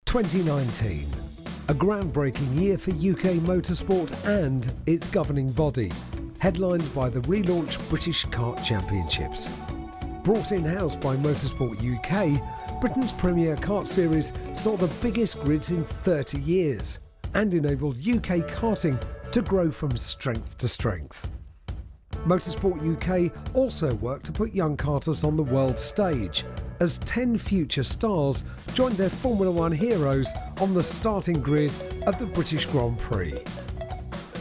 2019, a groundbreaking year for UK motorsport and its governing body, headlined by the relaunched British Kart Championships. Brought in-house by Motorsport UK, Britain's premier kart series saw the biggest grids in 30 years and enabled UK karting to grow from strength to strength. Motorsport UK also worked to put young karters on the world stage, as 10 future stars joined their Formula One heroes on the starting grid of the British Grand Prix.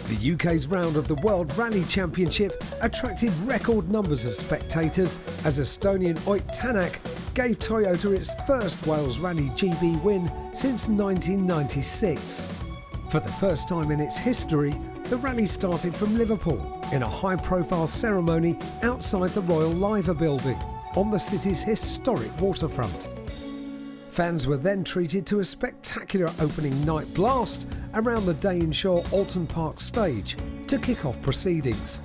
The UK's round of the World Rally Championship attracted record numbers of spectators as Estonian Ott Tänak gave Toyota its first Wales Rally GB win since 1996. For the first time in its history, the rally started from Liverpool in a high-profile ceremony outside the Royal Liver building on the city's historic waterfront. Fans were then treated to a spectacular opening night blast around the Daneshaw Alton Park stage to kick off proceedings.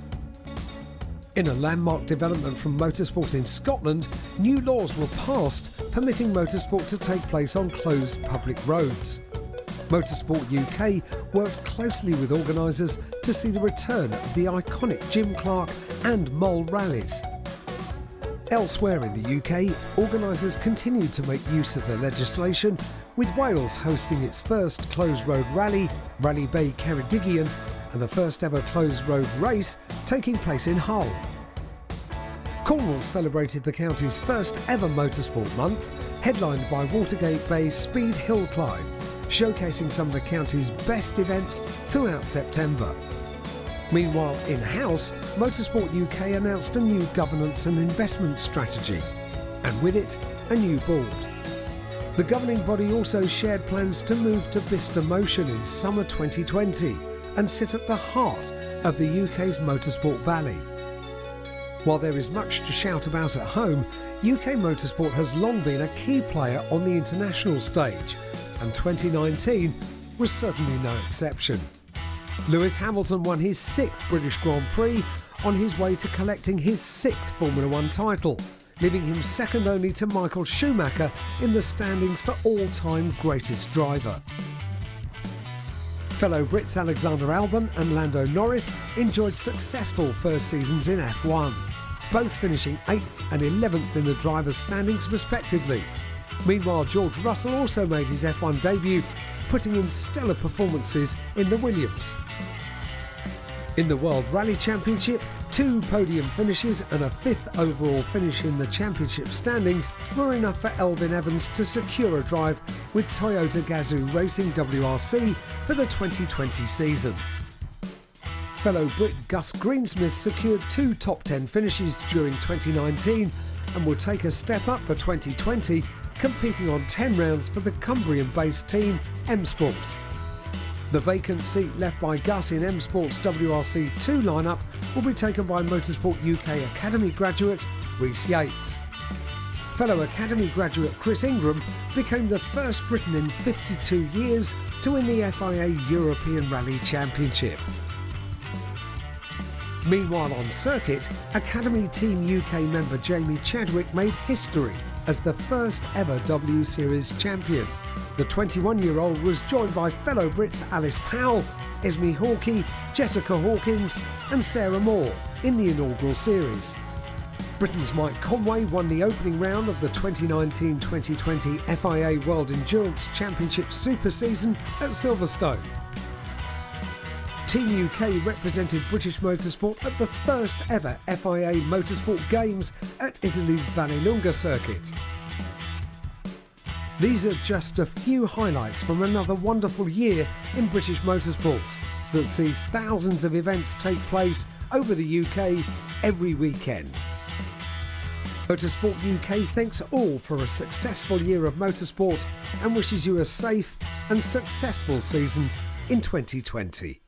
In a landmark development from motorsport in Scotland, new laws were passed permitting motorsport to take place on closed public roads. Motorsport UK worked closely with organisers to see the return of the iconic Jim Clark and Mole rallies. Elsewhere in the UK, organisers continued to make use of the legislation, with Wales hosting its first closed-road rally, Rally Bay Ceredigion, and the first ever closed-road race taking place in Hull. Cornwall celebrated the county's first ever motorsport month, headlined by Watergate Bay's Speed Hill Climb, showcasing some of the county's best events throughout September. Meanwhile, in-house, Motorsport UK announced a new governance and investment strategy, and with it, a new board. The governing body also shared plans to move to Bicester Motion in summer 2020 and sit at the heart of the UK's motorsport valley. While there is much to shout about at home, UK motorsport has long been a key player on the international stage, and 2019 was certainly no exception. Lewis Hamilton won his 6th British Grand Prix on his way to collecting his 6th Formula One title, leaving him second only to Michael Schumacher in the standings for all-time greatest driver. Fellow Brits Alexander Albon and Lando Norris enjoyed successful first seasons in F1, both finishing 8th and 11th in the drivers' standings respectively. Meanwhile, George Russell also made his F1 debut, putting in stellar performances in the Williams. In the World Rally Championship, 2 podium finishes and a 5th overall finish in the championship standings were enough for Elfyn Evans to secure a drive with Toyota Gazoo Racing WRC for the 2020 season. Fellow Brit Gus Greensmith secured 2 top 10 finishes during 2019 and will take a step up for 2020, competing on 10 rounds for the Cumbrian-based team M Sport. The vacant seat left by Gus in M Sport's WRC2 lineup will be taken by Motorsport UK Academy graduate Rhys Yates. Fellow Academy graduate Chris Ingram became the first Briton in 52 years to win the FIA European Rally Championship. Meanwhile on circuit, Academy Team UK member Jamie Chadwick made history as the first ever W Series champion. The 21-year-old was joined by fellow Brits Alice Powell, Esme Hawkey, Jessica Hawkins and Sarah Moore in the inaugural series. Britain's Mike Conway won the opening round of the 2019-2020 FIA World Endurance Championship Super Season at Silverstone. Team UK represented British motorsport at the first ever FIA Motorsport Games at Italy's Vallelunga circuit. These are just a few highlights from another wonderful year in British motorsport that sees thousands of events take place over the UK every weekend. Motorsport UK thanks all for a successful year of motorsport and wishes you a safe and successful season in 2020.